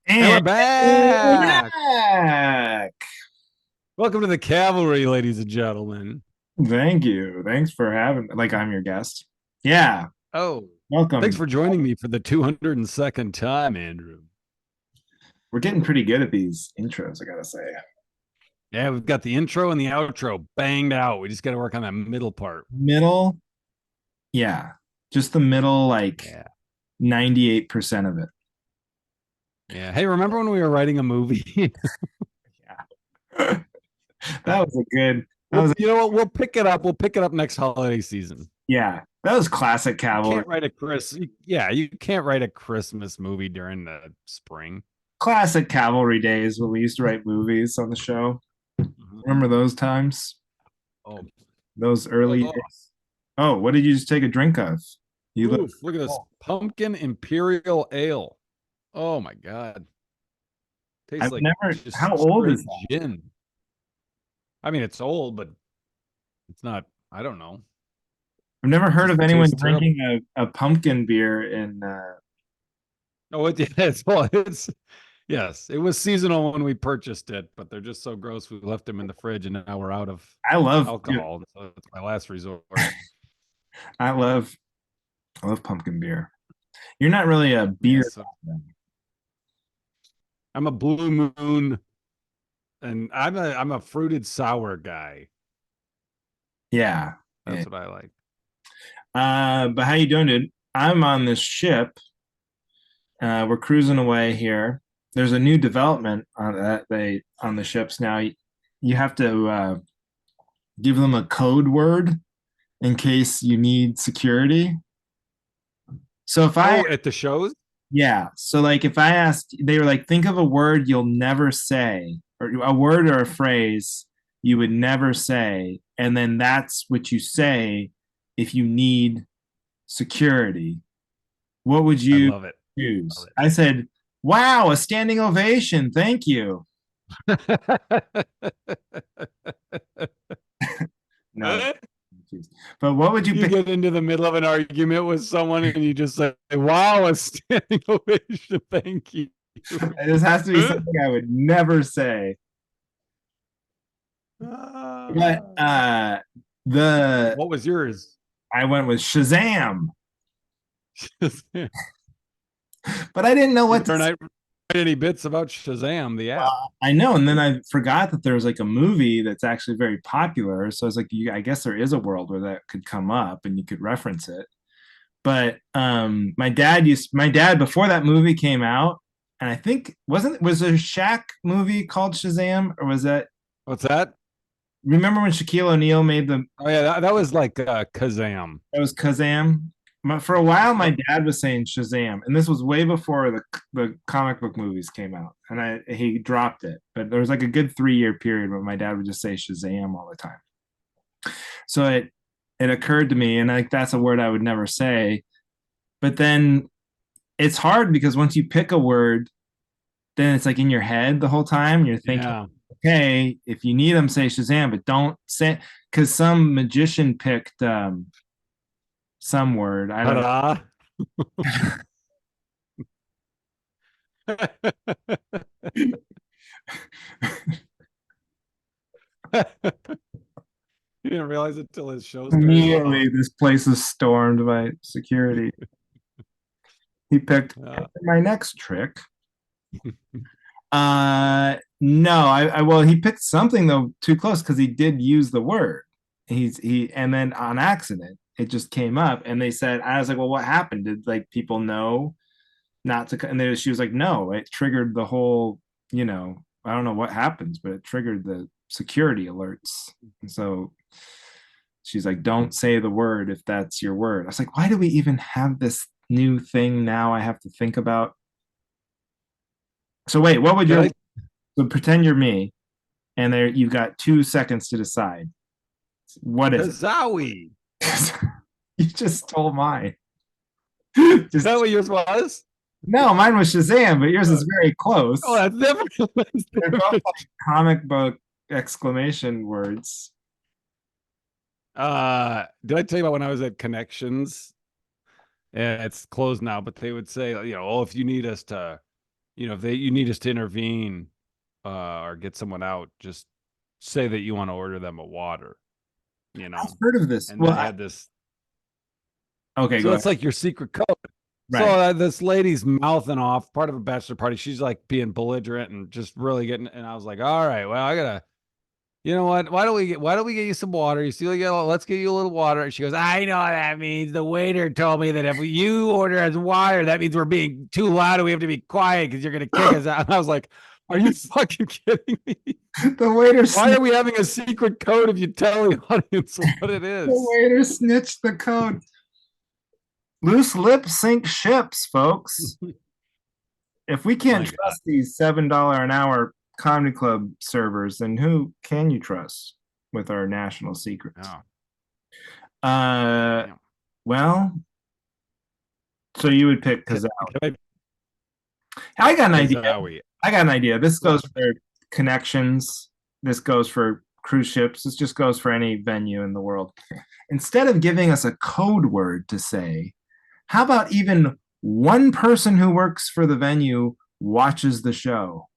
And we're And we're back. back. Welcome to the Cavalry, ladies and gentlemen. Thank you. Thanks for having like I'm your guest. Yeah. Oh, thanks Welcome. for joining me for the 202nd time, Andrew. We're getting pretty good at these intros, I gotta say. Yeah, we've got the intro and the outro banged out. We just got to work on that middle part. Middle, yeah. Just the middle, like Yeah. 98% of it. Yeah. Hey, remember when we were writing a movie? Yeah. That was a good, that Well, was you know what? We'll pick it up. We'll pick it up next holiday season. yeah. That was classic You Cavalry. can't write a yeah, you can't write a Christmas movie during the spring. Classic Cavalry days when we used to write movies on the show. Mhm. Remember those times? Oh, Those early oh, days? Oh, what did you just take a drink of? You look oof, look at this pumpkin imperial ale. Oh my God. Tastes I've like never, how just old straight is that? gin. I mean, it's old, but it's not, I don't know. I've never It heard just of anyone tastes terrible. drinking a pumpkin beer in Oh, it, it's, well, it's, yes, it was seasonal when we purchased it, but they're just so gross. We left them in the fridge and now we're out of I love dude, alcohol. So it's my last resort. I love I love pumpkin beer. You're not really a Yeah. beer So guy then. I'm a blue moon and I'm a fruited sour guy. Yeah. Yeah. That's what I like. But how you doing, dude? I'm on this ship. We're cruising away here. There's a new development on that they on the ships now. You have to give them a code word in case you need security. So if I Oh, at the shows? Yeah. So like if I asked, they were like, think of a word you'll never say, or a word or a phrase you would never say, and then that's what you say if you need security. What would I you love it. choose? Love I said, wow, a standing ovation. Thank you. No, it. but what would you You pick? get into the middle of an argument with someone and you just say, wow, a standing ovation. Thank you. This has to be something I would never say. But Ah. the What was yours? I went with Shazam, but I didn't know You what to better not write any bits about Shazam, the app. I know, and then I forgot that there was like a movie that's actually very popular. So I was like, I guess there is a world where that could come up and you could reference it. But my dad before that movie came out, and I think was there a Shaq movie called Shazam, or was that What's that? remember when Shaquille O'Neal made the Oh, yeah, that was like Kazam. that was Kazam? For a while, my Yep. dad was saying Shazam, and this was way before the comic book movies came out, and he dropped it. But there was like a good 3 year period where my dad would just say Shazam all the time. So it occurred to me, and like that's a word I would never say. But then it's hard because once you pick a word, then it's like in your head the whole time. You're thinking, Yeah. okay, if you need them, say Shazam, but don't say because some magician picked some word. I don't Ta-da. know. You didn't realize it till his show started Immediately, off. this place is stormed by security. He picked Uh, my next trick. No, well, he picked something though too close because he did use the word. And then on accident, it just came up, and they said, I was like, well, what happened? Did like people know not to? And she was like, no, it triggered the whole, I don't know what happens, but it triggered the security alerts. And so she's like, don't say the word if that's your word. I was like, why do we even have this new thing now I have to think about? So wait, what would did your I? so pretend you're me and there you've got 2 seconds to decide. What is Kazowie. it? You just stole mine. Is that Just what yours was? no, mine was Shazam, but yours is very Oh, close. that's different. That's They're both different. like comic book exclamation words. Did I tell you about when I was at Connections? Yeah, it's closed now, but they would say, oh, if you need us to if you need us to intervene or get someone out, just say that you want to order them a water, I've heard of this. and Well, they had this. okay, So go ahead. that's like your secret code. So Right. this lady's mouthing off part of a bachelor party. She's like being belligerent and just really getting. And I was like, all right, well, I gotta. You know what? Why don't we get you some water? You see, let's get you a little water. And she goes, I know what that means. The waiter told me that if you order us water, that means we're being too loud and we have to be quiet because you're gonna kick us out. And I was like, are you fucking kidding me? The waiter Why are we having a secret code if you tell the audience what it the is? waiter snitched the code. Loose lips sink ships, folks. If we can't My God. trust these $7 an hour comedy club servers, then who can you trust with our national secrets? Oh, Uh, damn. well, so you would pick Can, Kazowie. can I got an idea. Kazowie. I got an idea. This Well, goes for connections. This goes for cruise ships. This just goes for any venue in the world. Instead of giving us a code word to say, how about even one person who works for the venue watches the show?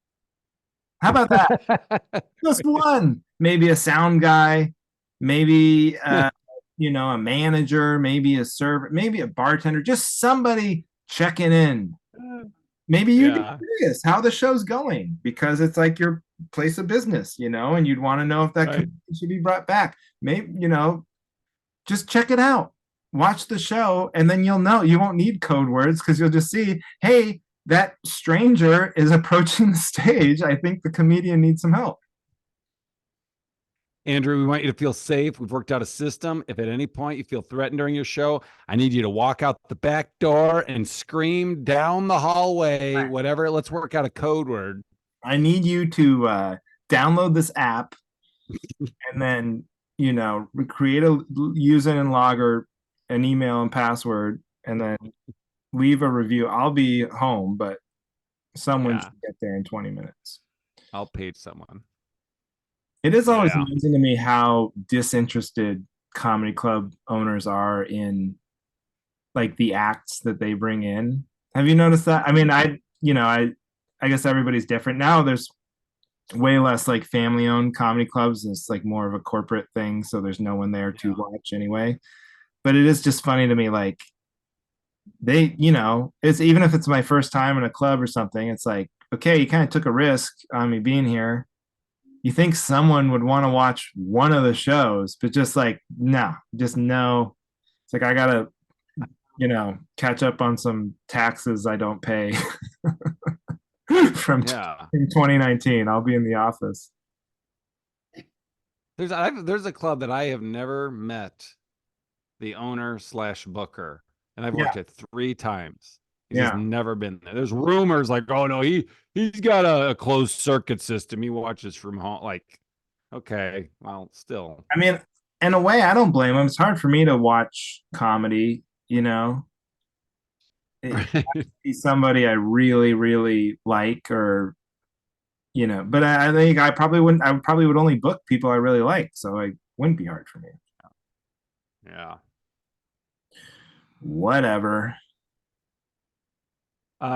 How about that? Just one. Maybe a sound guy, maybe a manager, maybe a server, maybe a bartender, just somebody checking in. Maybe you'd be Yeah. curious how the show's going because it's like your place of business, and you'd want to know if that Right. should be brought back. Maybe, just check it out. Watch the show, and then you'll know. You won't need code words because you'll just see, hey, that stranger is approaching the stage. I think the comedian needs some help. Andrew, we want you to feel safe. We've worked out a system. If at any point you feel threatened during your show, I need you to walk out the back door and scream down the hallway, whatever. Let's work out a code word. I need you to download this app and then, create a user and logger, an email and password, and then leave a review. I'll be home, but someone should get there in 20 minutes. I'll page someone. It is always amazing to me how disinterested comedy club owners are in like the acts that they bring in. Have you noticed that? I mean, I guess everybody's different. Now there's way less like family owned comedy clubs. It's like more of a corporate thing. So there's no one there to watch anyway. But it is just funny to me, like it's even if it's my first time in a club or something, it's like, okay, you kind of took a risk on me being here. You think someone would want to watch one of the shows, but just like, no, just no. It's like, I gotta, catch up on some taxes I don't pay from 2019. I'll be in the office. There's a club that I have never met the owner / booker, and I've worked it 3 times. He's just never been there. There's rumors like, oh no, he's got a closed circuit system. He watches from home. Like, okay, well, still. I mean, in a way, I don't blame him. It's hard for me to watch comedy, He's somebody I really, really like, or but I think I probably would only book people I really like, so it wouldn't be hard for me. Yeah. Whatever. Hey,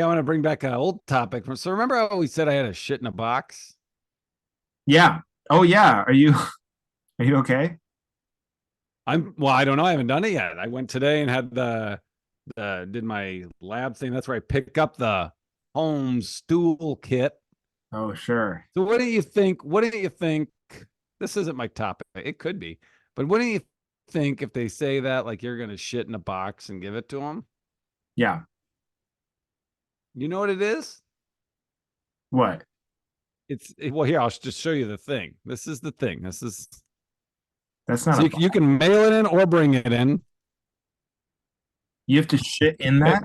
I want to bring back an old topic. So remember how we said I had a shit in a box? Yeah. Oh yeah. Are you okay? Well, I don't know. I haven't done it yet. I went today and had did my lab thing. That's where I pick up the home stool kit. Oh, sure. So what do you think? This isn't my topic. It could be, but what do you think if they say that like you're going to shit in a box and give it to them? Yeah. You know what it is? What? Well, here, I'll just show you the thing. This is the thing. That's not so you can mail it in or bring it in. You have to shit in that?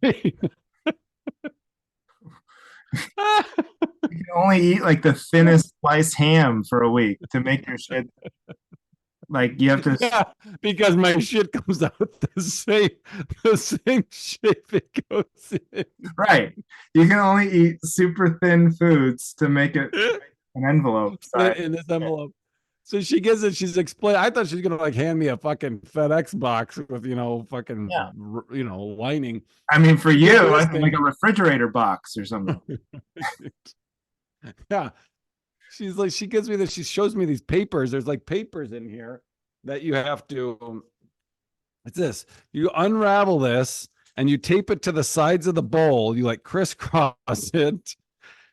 You can only eat like the thinnest sliced ham for a week to make your shit. Like you have to, because my shit comes out the same shape it goes in. Right. You can only eat super thin foods to make it an envelope in this envelope. So she gets it. She's explaining. I thought she was gonna like hand me a fucking FedEx box with fucking Yeah. lining. I mean, for She gives me you, I this think like thing. a refrigerator box or something. Yeah, she's like she gives me this. She shows me these papers. There's like papers in here that you have to. It's this. You unravel this and you tape it to the sides of the bowl. You like crisscross it.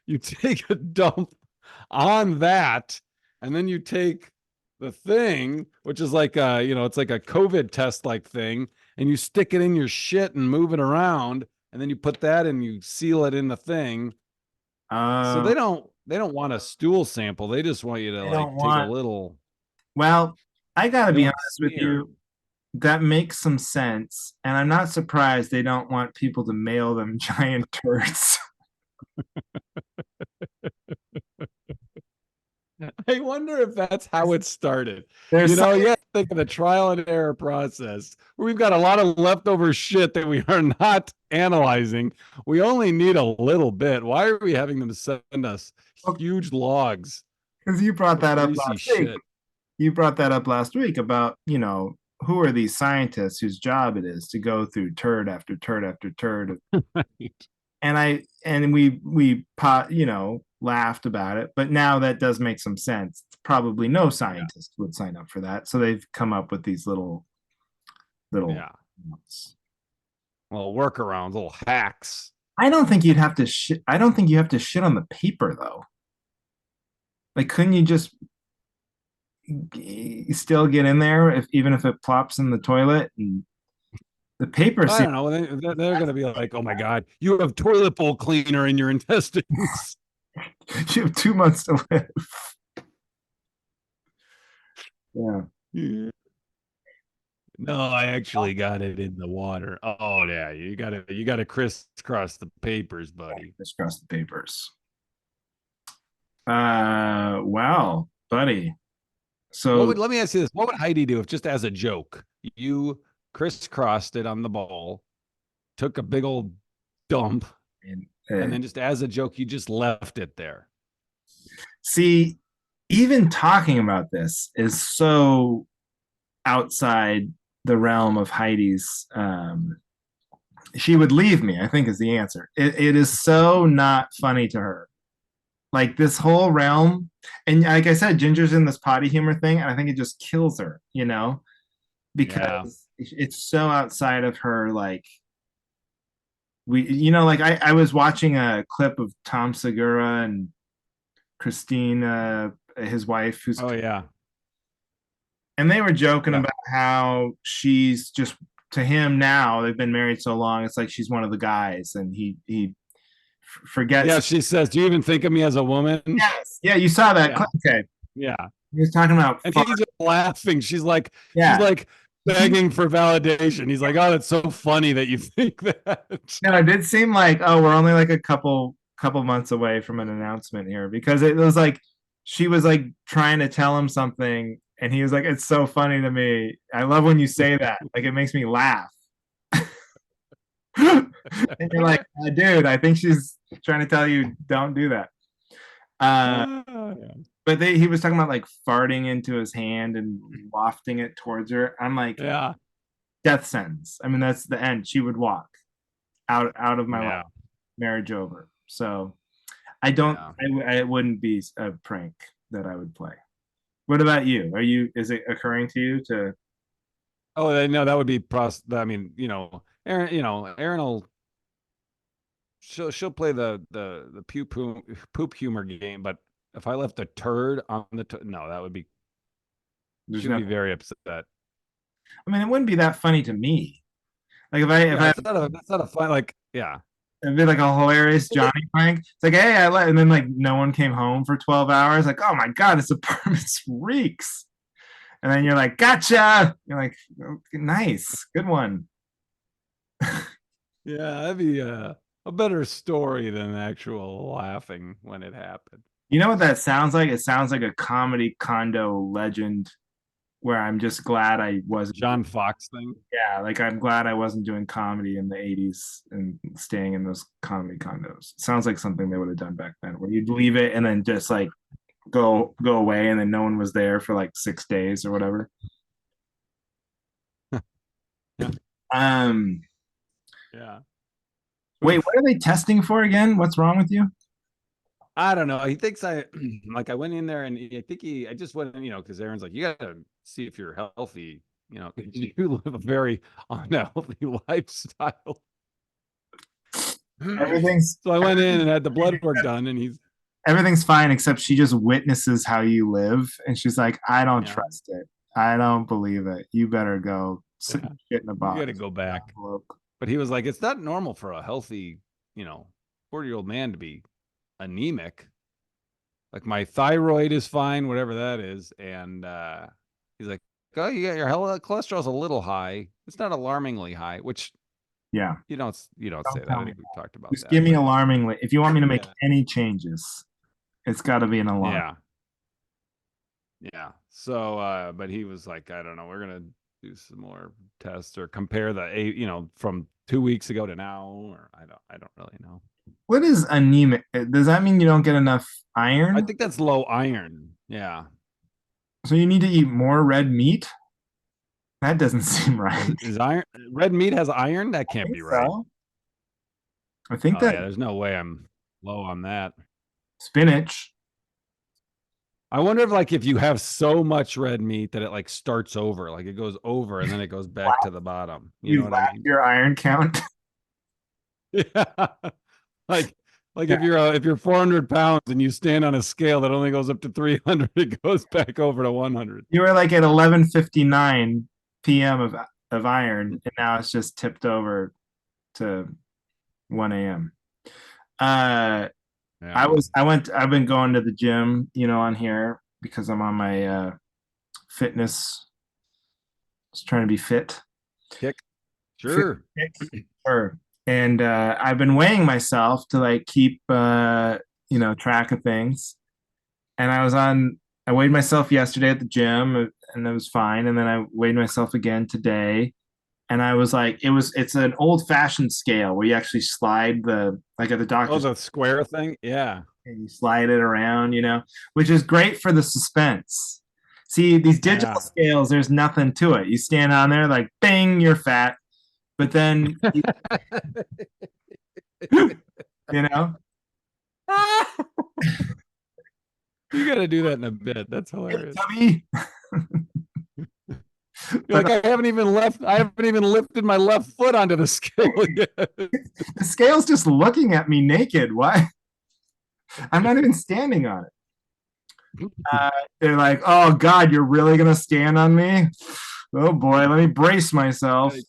You take a dump on that, and then you take the thing, which is like it's like a COVID test like thing, and you stick it in your shit and move it around, and then you put that and you seal it in the thing. So Uh, they don't want a stool sample. They just want you to I like don't take a want. little, Well, I gotta be like honest with smear. you. That makes some sense, and I'm not surprised they don't want people to mail them giant turds. I wonder if that's how it started. There's some, Yeah, think of the trial and error process. We've got a lot of leftover shit that we are not analyzing. We only need a little bit. Why are we having them send us huge logs because you brought of that up greasy last week. shit? You brought that up last week about, who are these scientists whose job it is to go through turd after turd after turd. And we laughed about it, but now that does make some sense. Probably no Yeah, scientist would sign up for that, so they've come up with these little. yeah. Well, workarounds, little hacks. I don't think you'd have to shit. I don't think you have to shit on the paper though. Like, couldn't you just still get in there if even if it plops in the toilet and the paper I seems don't know. They're going to be like, "Oh my god, you have toilet bowl cleaner in your intestines." you have 2 months to live. Yeah. No, I actually got it in the water. Oh yeah, you gotta crisscross the papers, buddy. Just cross the papers. Wow, buddy. What So would Let me ask you this? What would Heidi do if just as a joke you crisscrossed it on the ball, took a big old dump, and, and then just as a joke you just left it there? see, even talking about this is so outside the realm of Heidi's. She would leave me, I think is the answer. It is so not funny to her. Like this whole realm, and like I said, Ginger's in this potty humor thing, and I think it just kills her, Yeah. because it's so outside of her. Like like I was watching a clip of Tom Segura and Christine, his wife, Oh yeah. and they were joking Yeah. about how she's just to him now. They've been married so long, it's like she's one of the guys, and he Yeah. forgets. She says, "Do you even think of me as a woman?" Yes, yeah, you saw that Yeah. clip. Okay, Yeah. he was talking about And fart. he's just laughing. She's Yeah, like begging for validation. He's like, "Oh, that's so funny that you think that." no, it did seem like, oh, we're only like a couple months away from an announcement here, because it was like she was like trying to tell him something, and he was like, it's so funny to me. I love when you say that. Like it makes me laugh. And you're like, dude, I think she's trying to tell you don't do that. Uh, Yeah. but he was talking about like farting into his hand and wafting it towards her. I'm like, Yeah. death sentence. I mean, that's the end. She would walk out of my life, Yeah. marriage over. So I don't. Yeah. It wouldn't be a prank that I would play. What about you? Is it occurring to you to? Oh, no, that would be I mean, Aaron, Aaron will she'll play the poop humor game, but if I left a turd on no, that would be There's she would no. be very upset. I mean, it wouldn't be that funny to me. Like if Yeah, I it's not a fun like yeah. it'd be like a hilarious Johnny prank. It's like, hey, and then like no one came home for 12 hours. Like, oh my god, this apartment reeks. And then you're like, gotcha. You're like, oh, nice, good one. Yeah, that'd be a better story than actual laughing when it happened. You know what that sounds like? It sounds like a comedy condo legend where I'm just glad I wasn't. John Fox thing. Yeah, like I'm glad I wasn't doing comedy in the 80s and staying in those comedy condos. It sounds like something they would have done back then, where you'd leave it and then just like go away, and then no one was there for like 6 days or whatever. Yeah. Um, Yeah. wait, what are they testing for again? What's wrong with you? I don't know. He thinks I like I went in there and I think I just went, because Aaron's like, you gotta see if you're healthy, 'cause you live a very unhealthy lifestyle. Everything's So I went in and had the blood work done, and he's everything's fine except she just witnesses how you live, and she's like, I don't yeah, trust it. I don't believe it. You better go sit yeah, shit in a you gotta box. go back. But he was like, it's not normal for a healthy, 40-year-old man to be anemic. Like my thyroid is fine, whatever that is. And he's like, oh, you got your cholesterol's a little high. It's not alarmingly high, which Yeah. you don't say Don't that. tell I me think we've that. talked about Just that. give me But alarmingly. If you want me to make yeah, any changes, it's got to be an alarm. yeah, yeah. So but he was like, I don't know, we're gonna do some more tests or compare from 2 weeks ago to now, or I don't really know. What is anemic? Does that mean you don't get enough I iron? think that's low iron. Yeah. So you need to eat more red meat? That doesn't seem right. Is iron red meat has iron? That I can't think be right. so. I think Oh that yeah, there's no way I'm low on that. spinach. I wonder if you have so much red meat that it like starts over, like it goes over and then it goes back to the bottom. You know You've what I lapped mean? your iron count. Yeah. Like like Yeah. if you're 400 pounds and you stand on a scale that only goes up to 300, it goes back over to 100. You were like at 11:59 p.m. of iron, and now it's just tipped over to 1 a.m. Uh, Yeah. I've been going to the gym, on here because I'm on my fitness, just trying to be fit. Kick. Fit, Sure. sure. And I've been weighing myself to like keep track of things. And I weighed myself yesterday at the gym, and it was fine. And then I weighed myself again today, and I was like, it's an old fashioned scale where you actually slide like at the Oh, doctor's, the square thing? Yeah. and you slide it around, which is great for the suspense. See, these digital Yeah. scales, there's nothing to it. You stand on there like, bing, you're fat. But then, you know, You got to do that in a bit. That's hey, hilarious. tubby. You're But like, I haven't even lifted my left foot onto the scale yet. the scale's just looking at me naked. Why? I'm not even standing on it. Uh, they're like, oh God, you're really gonna stand on me? Oh boy, let me brace myself. Yikes.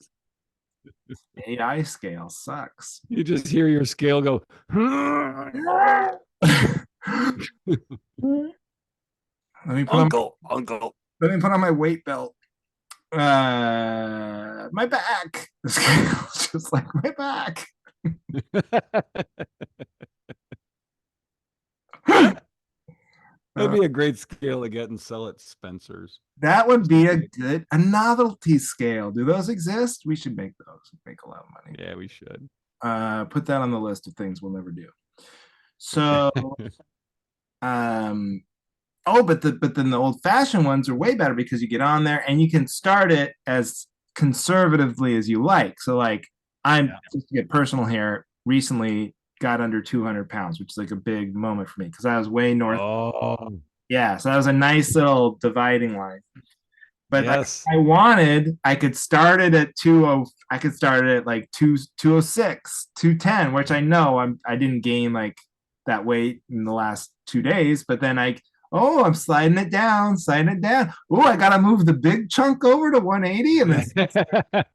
AI scale sucks. You just hear your scale go. Let me put on Uncle. let me put on my weight belt. My back. The scale's just like my back. That'd Uh, be a great scale to get and sell at Spencer's. that would be a novelty scale. Do those exist? We should make those. Make a lot of money. Yeah, we should. Put that on the list of things we'll never do. So, um, oh, but then the old fashioned ones are way better because you get on there and you can start it as conservatively as you like. So, like, I'm Yeah. just to get personal here. Recently, got under 200 pounds, which is like a big moment for me because I was way north. Oh, Yeah, so that was a nice little dividing line. But like yes. I could start it at 20. I could start it at like 206, 210, which I know I didn't gain like that weight in the last 2 days. But then I'm sliding it down, sliding it down. Oh, I gotta move the big chunk over to 180, and then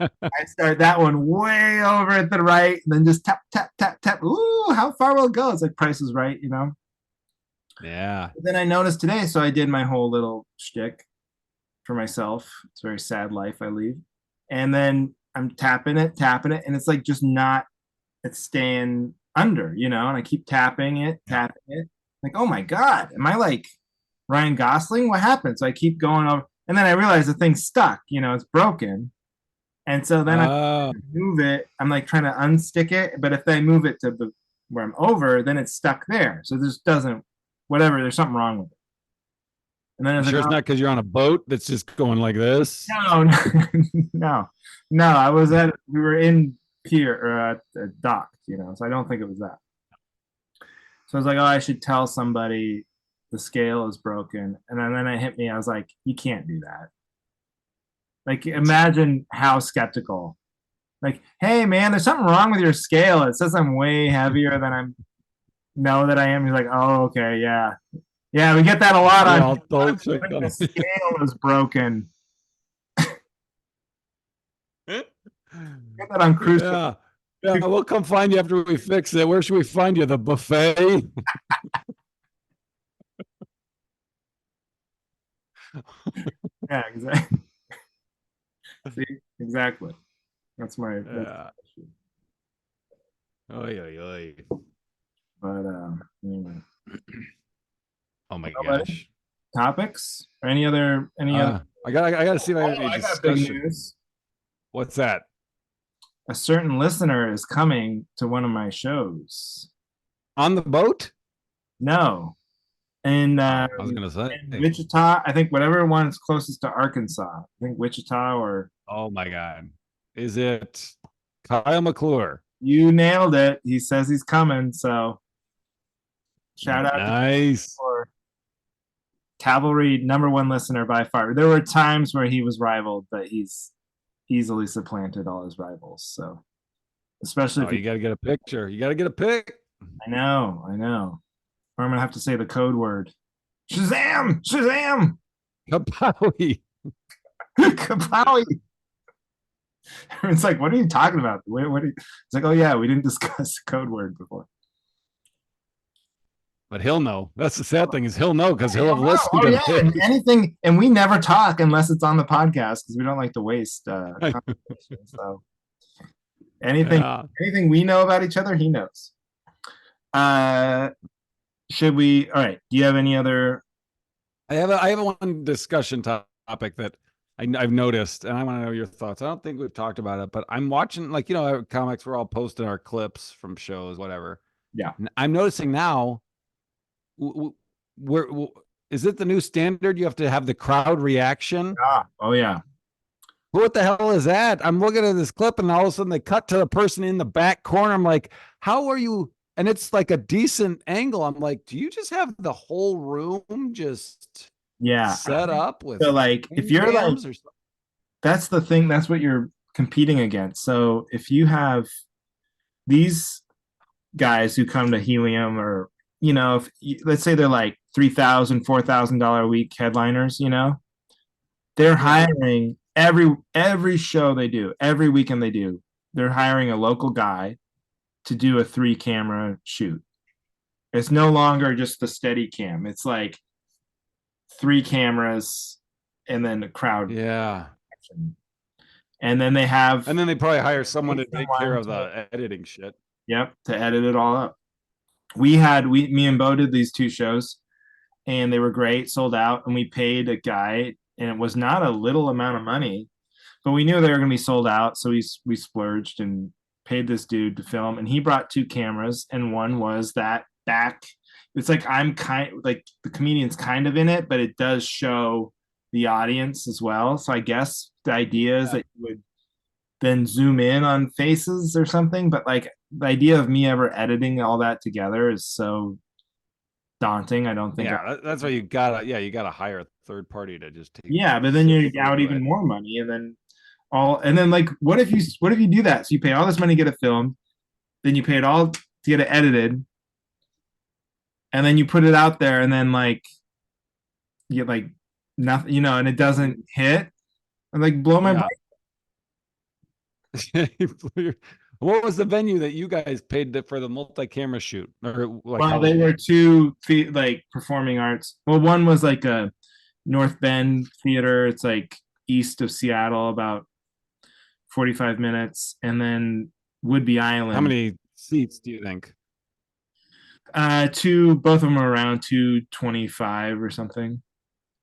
I start that one way over at the right, and then just tap, tap, tap, tap. Ooh, how far will it go? It's like Price is Right. Yeah. But then I noticed today, so I did my whole little shtick for myself. It's a very sad life I lead. And then I'm tapping it, and it's like just not, it's staying under. And I keep Yeah. tapping it. Like, oh my God, am I like Ryan Gosling? What happened? So I keep going over, and then I realize the thing's stuck, it's broken. And so then I Oh, move it. I'm like trying to unstick it, but if I move it to where I'm over, then it's stuck there. So this doesn't, whatever, there's something wrong with it. And then I You was like, sure it's not because you're on a boat that's just going like this? no, no, no. We were in pier or dock, so I don't think it was that. So I was like, oh, I should tell somebody the scale is broken. And then it hit me. I was like, you can't do that. Like, imagine how skeptical. Like, hey, man, there's something wrong with your scale. It says I'm way heavier than I know that I am. He's like, oh, okay, yeah. Yeah, we get that a lot Yeah, on I'll double check the on scale is broken. it. Get that on cruise ship. Yeah. Yeah, we'll come find you after we fix it. Where should we find you? The buffet? Yeah, exactly. See, exactly. That's Yeah. Oy, oy, oy. but anyway. Oh my Well, buddy, gosh. topics or any other I gotta see if I have oh, any I got big discussion. news. What's that? A certain listener is coming to one of my shows. On the boat? No. In Oh, I was gonna say. in Wichita, I think whatever one is closest to Arkansas. I think Wichita or Oh my God. Is it Kyle McClure? you nailed it. He says he's coming, so shout out to Nice. for Cavalry #1 listener by far. There were times where he was rivaled, but he's easily supplanted all his rivals. So especially Oh, if you gotta get a picture. You gotta get a pic. I know. Or I'm gonna have to say the code word. Shazam! Shazam! Kapowie. Kapowie! It's like, what are you talking about? It's like, oh yeah, we didn't discuss the code word before. But he'll know. That's the sad thing is he'll know because he'll have Oh, listened oh, to yeah, and this. anything, and we never talk unless it's on the podcast because we don't like to waste conversation. So anything, Yeah. anything we know about each other, he knows. Uh, should we? All right. Do you have any other? I have one discussion topic that I've noticed, and I want to know your thoughts. I don't think we've talked about it, but I'm watching, like, comics. We're all posting our clips from shows, whatever. Yeah. And I'm noticing now, where is it the new standard? You have to have the crowd reaction. Oh yeah. What the hell is that? I'm looking at this clip, and all of a sudden they cut to the person in the back corner. I'm like, how are you? And it's like a decent angle. I'm like, do you just have the whole room just Yeah. set up with So like, if you're like, cams or something? that's the thing. That's what you're competing against. So if you have these guys who come to Helium, or if let's say they're like $3,000, $4,000 a week headliners, they're hiring every show they do, every weekend they do, they're hiring a local guy to do a 3-camera shoot. It's no longer just the steady cam. It's like 3 cameras and then the crowd. Yeah. And then they have And then they probably hire someone to take care of the editing shit. Yep, to edit it all up. Me and Bo did these 2 shows and they were great, sold out, and we paid a guy, and it was not a little amount of money, but we knew they were going to be sold out, so we splurged and paid this dude to film, and he brought 2 cameras, and one was that back. It's like like the comedian's kind of in it, but it does show the audience as well. So I guess the idea is that you would then zoom in on faces or something, but like the idea of me ever editing all that together is so daunting. I don't think. That's why you gotta hire a third party to just take. Yeah, but then you're out even more money, and then like, what if you do that? So you pay all this money to get a film, then you pay it all to get it edited, and then you put it out there, and then like you get like nothing, and it doesn't hit. I'm like, blow my What was the venue that you guys paid for the multi-camera shoot? Or like, well, they were 2 like performing arts. Well, one was like a North Bend theater. It's like east of Seattle, about 45 minutes, and then Woodby Island. How many seats do you think? Both of them are around 225 or something.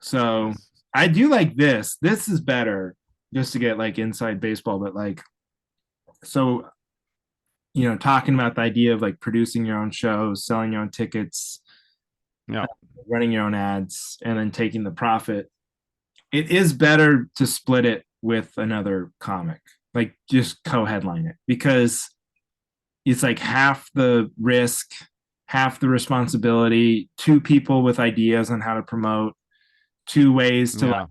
So I do like this. This is better, just to get like inside baseball, but like, so talking about the idea of like producing your own shows, selling your own tickets, Yeah. running your own ads and then taking the profit. It is better to split it with another comic, like just co-headline it, because it's like half the risk, half the responsibility, two people with ideas on how to promote, two ways to like Yeah.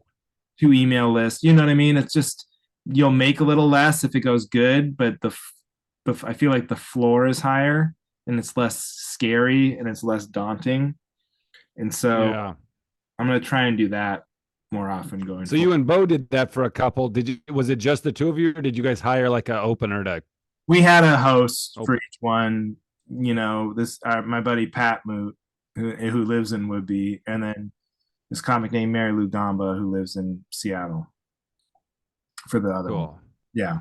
two email lists. You know what I mean? It's just you'll make a little less if it goes good, but the I feel like the floor is higher and it's less scary and it's less daunting. And so Yeah. I'm gonna try and do that more often going So forward. you and Bo did that for a couple. Did you, was it just the two of you, or did you guys hire like a opener to We had a host for open? each one. You know, this my buddy Pat Moot, who lives in Woodby, and then this comic named Mary Lou Gamba, who lives in Seattle for the other one. Cool. Yeah,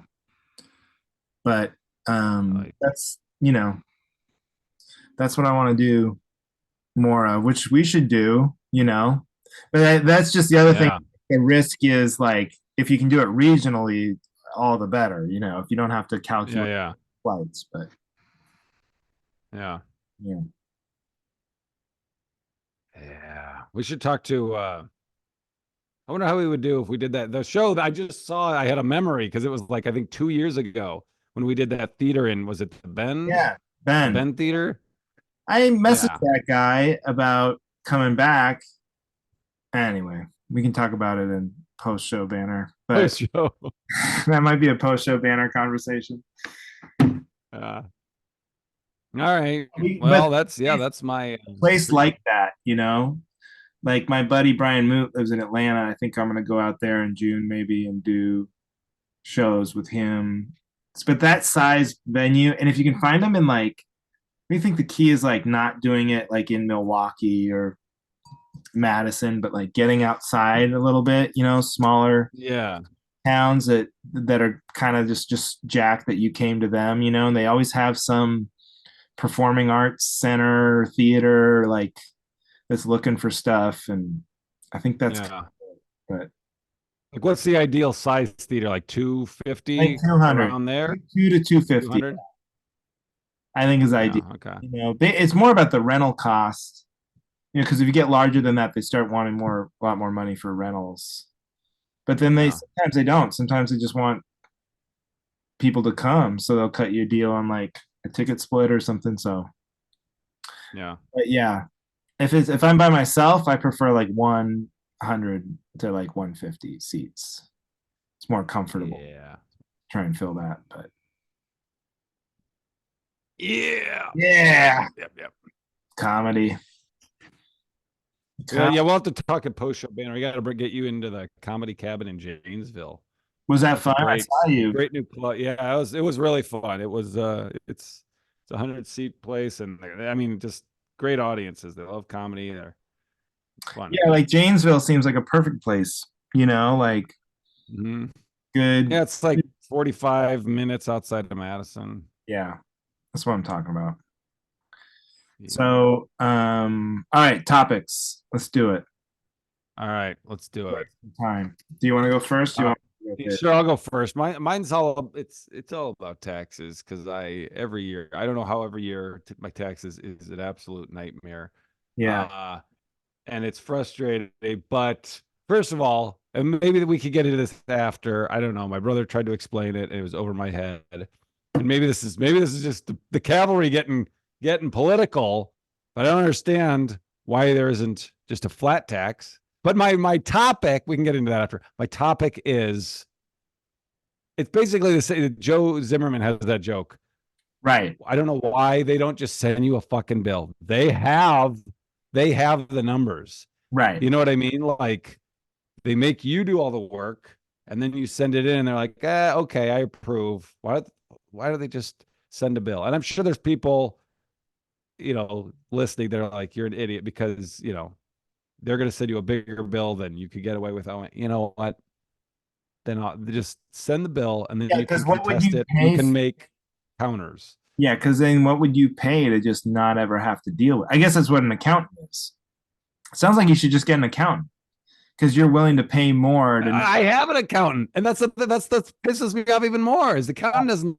but Like, that's that's what I want to do more of, which we should do. But that's just the other thing. yeah. The risk is like if you can do it regionally, all the better. If you don't have to Yeah. calculate Yeah. flights, but Yeah. yeah. Yeah. We should talk to, I wonder how we would do if we did that. The show that I just saw, I had a memory because it was like, I think 2 years ago when we did that theater in, was it the Bend? Yeah, The Ben. Bend Theater? I messaged Yeah. that guy about coming back. Anyway, we can talk about it in post-show banner, but Post show. that might be a post-show banner conversation. All right. But Well, that's my a place pre- like that, like my buddy Brian Moot lives in Atlanta. I think I'm gonna go out there in June maybe and do shows with him. But that size venue, and if you can find them in like, I think the key is like not doing it like in Milwaukee or Madison, but like getting outside a little bit, smaller yeah. towns that are kind of just jack that you came to them, and they always have some performing arts center theater like that's looking for stuff, and I think that's Yeah. but Like what's the ideal size theater? Like like 250 200, around there? 2 to 250, 200? I think is Yeah. ideal. Okay. It's more about the rental cost, because if you get larger than that, they start wanting a lot more money for rentals. But then Yeah. sometimes they don't. Sometimes they just want people to come, so they'll cut you a deal on like a ticket split or something. So, Yeah. but yeah, if I'm by myself, I prefer like 100 to like 150 seats. It's more comfortable. Yeah. Try and fill that, but Yeah. yeah, Yep. Yep. comedy. Yeah. We'll have to talk at post show banner. I got to get you into the Comedy Cabin in Janesville. Was that That's a fun? I saw you. great new club. Yeah, it was really fun. It was it's a 100-seat place, and I mean, just great audiences. They love comedy. It's fun. Yeah, like Janesville seems like a perfect place. Like Mhm. good. Yeah, it's like 45 minutes outside of Madison. Yeah, that's what I'm talking about. Yeah. So, all right, topics. Let's do it. All right, let's do it. Time. Do you want to go first? Do you want me to go first? Sure, I'll go first. Mine's all it's all about taxes because every year I don't know how every year my taxes is an absolute nightmare. Yeah. Uh, and it's frustrating. But first of all, and maybe we could get into this after. I don't know. My brother tried to explain it, and it was over my head. And maybe this is just the cavalry getting political. But I don't understand why there isn't just a flat tax. But my topic, we can get into that after. My topic is it's basically the same. Joe Zimmerman has that joke. Right. I don't know why they don't just send you a fucking bill. They have the numbers. Right. You know what I mean? Like they make you do all the work and then you send it in and they're like, okay, I approve. Why do they just send a bill? And I'm sure there's people, listening. They're like, you're an idiot because, they're going to send you a bigger bill than you could get away with. You know what? Then I'll just send the bill and then Yeah, you can because what would contest you it. pay? You can make counters. Yeah, because then what would you pay to just not ever have to deal with? I guess that's what an accountant is. Sounds like you should just get an accountant because you're willing to pay more to. I have an accountant, and that's pisses me off even more. Is the accountant doesn't?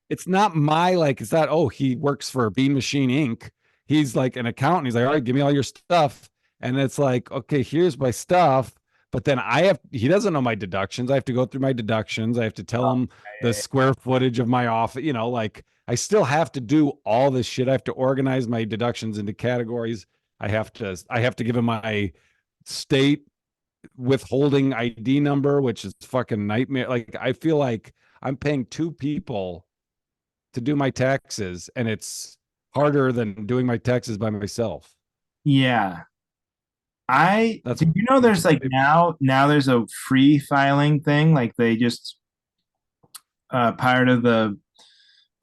It's not my like. It's not. Oh, he works for Bean Machine Inc. he's like an accountant. He's like, all right, give me all your stuff. And it's like, okay, here's my stuff. But then he doesn't know my deductions. I have to go through my deductions. I have to tell him the square footage of my office, like I still have to do all this shit. I have to organize my deductions into categories. I have to give him my state withholding ID number, which is fucking nightmare. Like I feel like I'm paying two people to do my taxes, and it's harder than doing my taxes by myself. Yeah. I That's did you know there's like now there's a free filing thing, like they just part of the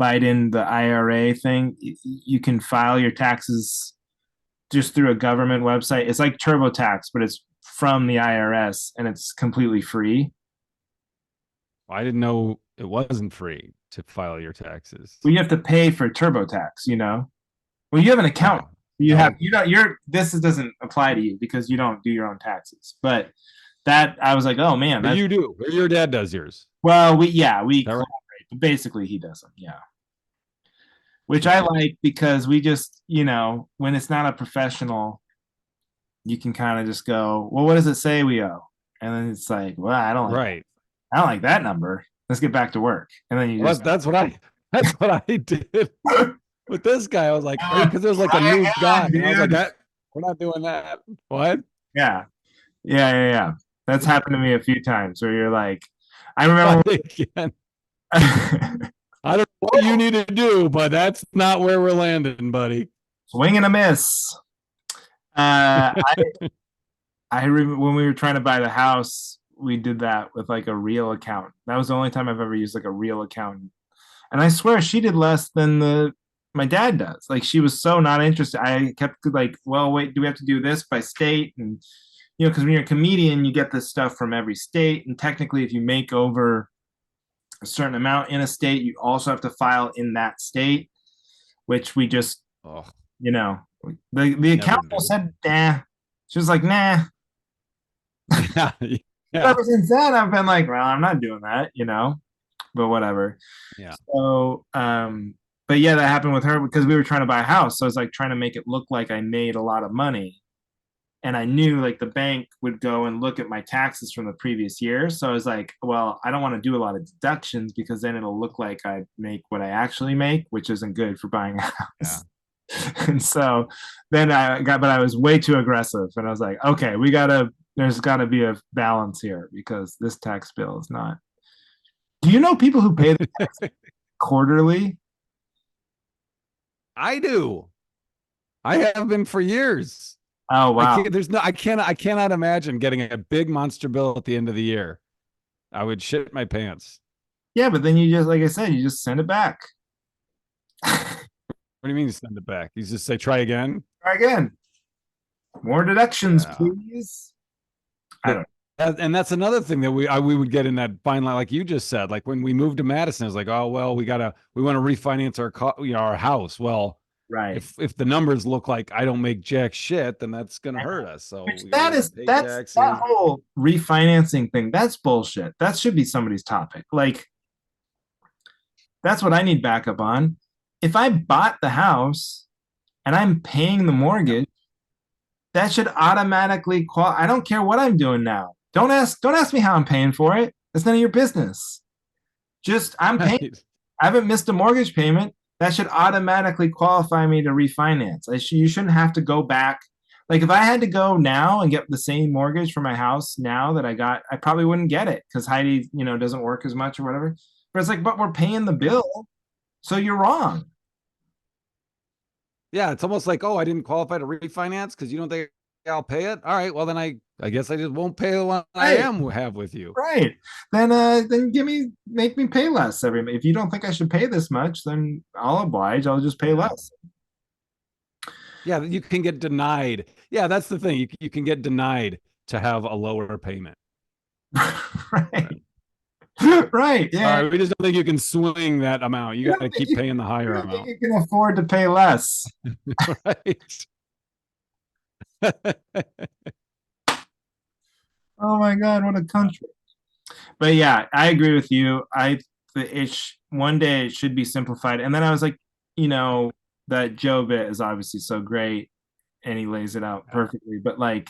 Biden, the IRA thing, you can file your taxes just through a government website. It's like TurboTax, but it's from the IRS and it's completely free. I didn't know it wasn't free to file your taxes. Well, you have to pay for TurboTax. Well, you have an account. Oh, You have oh, you don't you're this doesn't apply to you because you don't do your own taxes. But that I was like, oh man, but that's you do. Your dad does yours. well, we Is that right? collaborate, but basically he doesn't. Yeah. Which I Okay. like because we just, when it's not a professional, you can kind of just go, well, what does it say we owe? And then it's like, well, Right. I don't like that number. Let's get back to work. And then you Well, just that's what I did with this guy. I was like, because there's like a try new guy, again, and I was like, dude. we're not doing that. What? Yeah. Yeah, yeah, yeah. That's happened to me a few times where you're like, I remember But again, I don't know what you need to do, but that's not where we're landing, buddy. swing and a miss. I remember when we were trying to buy the house, we did that with like a real account. That was the only time I've ever used like a real accountant. And I swear she did less than the my dad does. Like she was so not interested. I kept like, well, wait, do we have to do this by state? And because when you're a comedian, you get this stuff from every state. And technically, if you make over a certain amount in a state, you also have to file in that state, which we just, Oh, you know, the never accountant do. said, nah. She was like, nah. Yeah, yeah, Ever since then, I've been like, well, I'm not doing that. But whatever. yeah. So, but yeah, that happened with her because we were trying to buy a house. So I was like trying to make it look like I made a lot of money. And I knew like the bank would go and look at my taxes from the previous year. So I was like, well, I don't want to do a lot of deductions because then it'll look like I make what I actually make, which isn't good for buying a Yeah. house. And so then but I was way too aggressive. And I was like, okay, there's got to be a balance here because this tax bill is not. Do you know people who pay the tax quarterly? I do. I have been for years. Oh, I wow. can't. I cannot imagine getting a big monster bill at the end of the year. I would shit my pants. Yeah, but then you just, like I said, you just send it back. What do you mean you send it back? You just say try again? Try again. More deductions, Yeah. please. I But don't. and that's another thing that we would get in that fine line, like you just said. Like when we moved to Madison, it's like, oh well, we want to refinance our house. Well, Right. if the numbers look like I don't make jack shit, then that's gonna hurt us. So Which we that gotta is pay that's that taxes. whole refinancing thing. That's bullshit. That should be somebody's topic. Like that's what I need backup on. If I bought the house and I'm paying the Yeah. mortgage, that should automatically I don't care what I'm doing now. Don't ask me how I'm paying for it. It's none of your business. Just I'm paying. Right. I haven't missed a mortgage payment. That should automatically qualify me to refinance. You shouldn't have to go back. Like if I had to go now and get the same mortgage for my house now that I got, I probably wouldn't get it because Heidi, doesn't work as much or whatever. But it's like, but we're paying the Yeah. bill, so you're wrong. Yeah, it's almost like, oh, I didn't qualify to refinance because you don't think I'll pay it. All right, well then I guess I just won't pay the one I Right, am have with you. right. Then make me pay less every. If you don't think I should pay this much, then I'll oblige. I'll just pay Yeah. less. Yeah, you can get denied. Yeah, that's the thing. You can get denied to have a lower payment. Right. Right. Yeah. Sorry, we just don't think you can swing that amount. You You got don't to think keep paying the you higher don't think amount. you can afford to pay less. Right. Oh my God, what a country. But yeah, I agree with you. One day it should be simplified. And then I was like, you know, that Joe bit is obviously so great and he lays it out perfectly. But like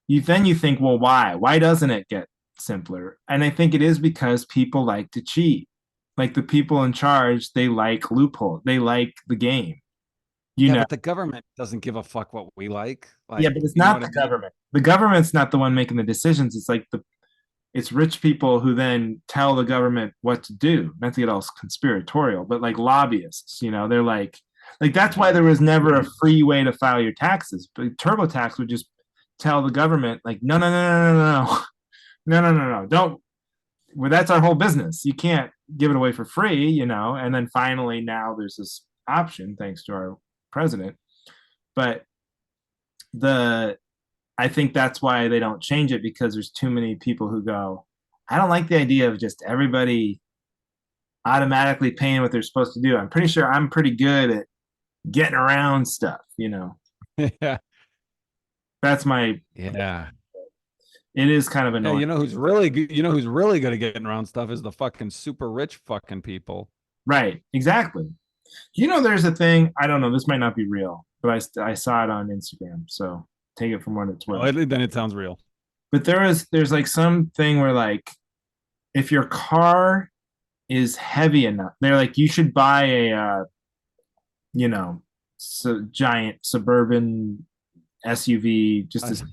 you think, well, why? Why doesn't it get simpler? And I think it is because people like to cheat. Like the people in charge, they like loophole. They like the game. You Yeah, know. but the government doesn't give a fuck what we like. Yeah, Like, but it's you know not what I the mean? government. The government's not the one making the decisions. It's like it's rich people who then tell the government what to do. Not to get all conspiratorial, but like lobbyists, they're like that's why there was never a free way to file your taxes. But TurboTax would just tell the government, like, no, no, no, no, no, no, no, no, no, no, don't. Well, that's our whole business. You can't give it away for free, And then finally, now there's this option thanks to our president. But the I think that's why they don't change it because there's too many people who go, I don't like the idea of just everybody automatically paying what they're supposed to do. I'm pretty sure I'm pretty good at getting around stuff. Yeah. That's my, Yeah. it is kind of Yeah, annoying. who's really good, who's really good at getting around stuff is the fucking super rich fucking people. Right. Exactly. There's a thing, I don't know, this might not be real, but I saw it on Instagram. So take it from what it's Oh, worth. then it sounds real. But there's like some thing where like, if your car is heavy enough, they're like, you should buy you know, giant suburban SUV, just I, a I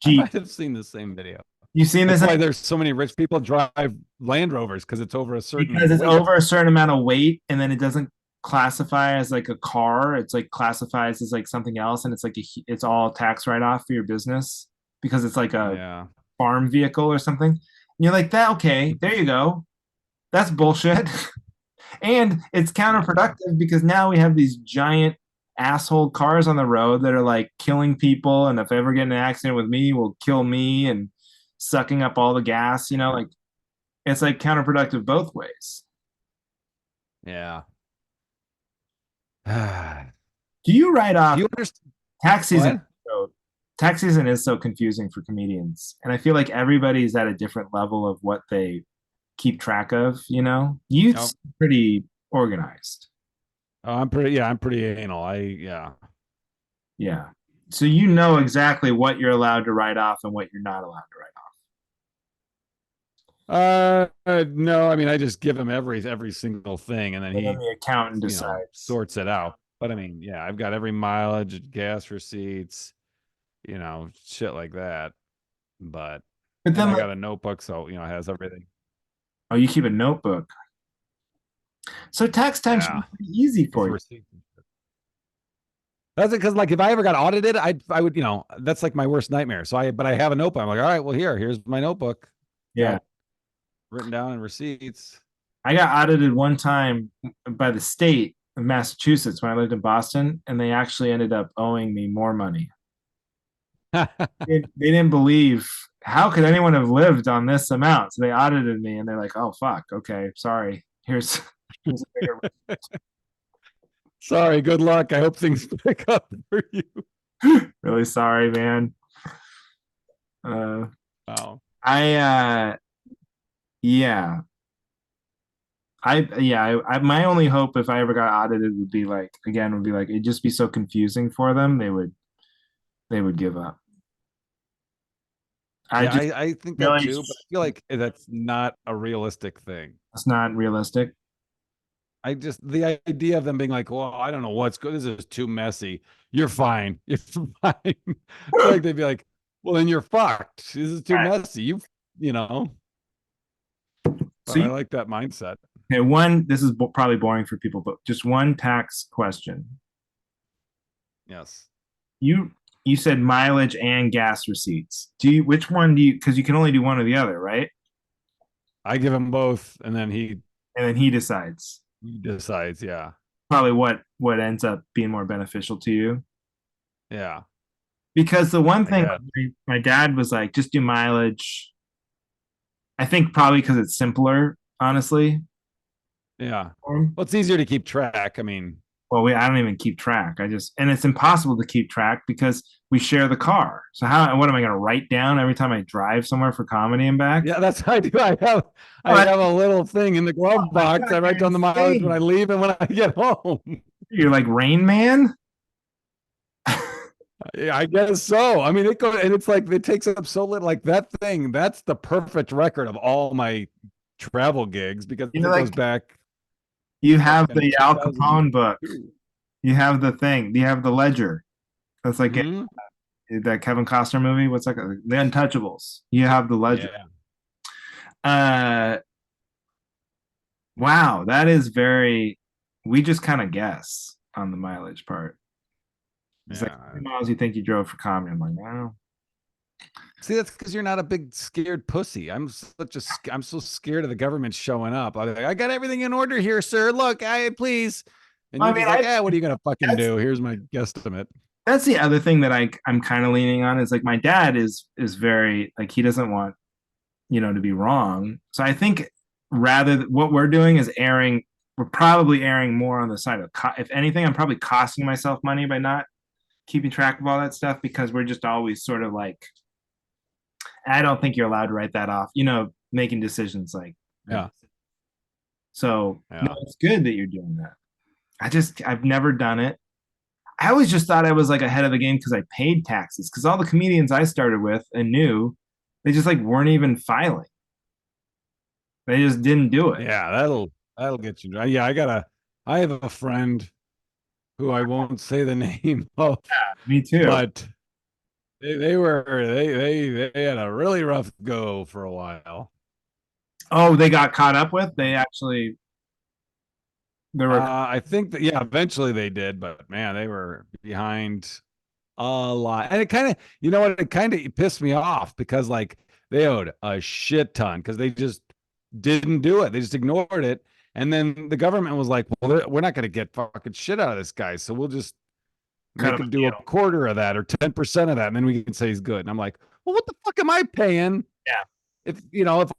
Jeep. might have seen the same video. You've seen That's this why there's so many rich people drive Land Rovers because it's over a because certain it's weight. over a certain amount of weight, and then it doesn't classify as like a car. It's like classifies as like something else, and it's like it's all tax write off for your business because it's like a Yeah. farm vehicle or something. And you're like that. Okay, there you go. That's bullshit. And it's Yeah. counterproductive because now we have these giant asshole cars on the road that are like killing people. And if I ever get in an accident with me, will kill me and sucking up all the gas, like it's like counterproductive both ways. Yeah. Do you write Do off you understand tax season? what? So, tax season is so confusing for comedians. And I feel like everybody's at a different level of what they keep track of, Oh, Youth's pretty organized. I'm pretty anal. Yeah. Yeah. So you know exactly what you're allowed to write off and what you're not allowed to write No, I mean, I just give him every single thing, and then off. And then he, the accountant decides. sorts it out. But I mean, yeah, I've got every mileage, gas receipts, shit like that. But But and then I like, got a notebook, so it has everything. oh, you keep a notebook. So tax time should Yeah, be pretty easy with for you. receipts. That's it, because like if I ever got audited, I would, that's like my worst nightmare. But I have a notebook. I'm like, all right, well, here's my notebook. Yeah. Got written down in receipts. I got audited one time by the state of Massachusetts when I lived in Boston, and they actually ended up owing me more money. They didn't believe how could anyone have lived on this amount. So they audited me and they're like, oh fuck, okay, sorry. Here's a bigger Sorry, good luck. I hope things pick up for you. really sorry, man. Uh Wow. I yeah. My only hope if I ever got audited would be like it'd just be so confusing for them, they would give up. I Yeah, just I think that really too, but I feel like that's not a realistic thing. it's not realistic. The idea of them being like, well, I don't know what's good. This is too messy. You're fine. You're fine. I feel like they'd be like, well, then you're fucked. This is too Right. messy. You know, So but I like that mindset. okay, this is probably boring for people, but just one tax question. Yes. You you said mileage and gas receipts. Which one do you because you can only do one or the other, right? I give him both, and then And then he decides he decides. Yeah. probably what ends up being more beneficial to you. Yeah. Because the one I thing guess. my dad was like, just do mileage. I think probably because it's simpler, honestly. Yeah. Well, it's easier to keep track. I mean, Well, I don't even keep track. And it's impossible to keep track because we share the car. So what am I going to write down every time I drive somewhere for comedy and back? yeah, that's how I do. I Oh, have a little thing in the glove my box. God, I write you're down the mileage when I insane. leave and when I get home. You're like Rain Man. Yeah, I guess so. I mean, it goes and it's like it takes up so little. Like that thing, that's the perfect record of all my travel gigs because You're it goes like back you have fucking the Al Capone book. 2002. You have the thing. You have the Ledger. That's like Hmm. that Kevin Costner movie. What's that? The Untouchables. You have the Ledger. Yeah, Uh, wow, that is very. We just kind of guess on the mileage part. It's like how yeah. many miles you think you drove for comedy. I'm like, wow. See, that's because you're not a big scared pussy. I'm so scared of the government showing up. I'm like, I got everything in order here, sir. Look, I please. And I you're mean, just like, what are you gonna fucking that's do? Here's my guesstimate. that's the other thing that I'm kind of leaning on is like my dad is very like he doesn't want to be wrong. So I think what we're doing is airing. We're probably airing more on the side of if anything, I'm probably costing myself money by not keeping track of all that stuff because we're just always sort of like I don't think you're allowed to write that off. Making decisions like Yeah, so. No, yeah. it's good that you're doing that. I've never done it. I always just thought I was like ahead of the game because I paid taxes. Because all the comedians I started with and knew, they just like weren't even filing. They just didn't do it. Yeah, that'll get you. Yeah, I have a friend who I won't say the name of, Me too. but they had a really rough go for a while. Oh, they got caught up with. They actually there were. I think that yeah, eventually they did, but man, they were behind a lot. And it kind of, you know what, it kind of pissed me off because like they owed a shit ton because they just didn't do it. They just ignored it. And then the government was like, well, we're not going to get fucking shit out of this guy. So we'll just Cut make them him a do a deal. quarter of that or 10% of that. And then we can say he's good. And I'm like, well, what the fuck am I paying? Yeah, If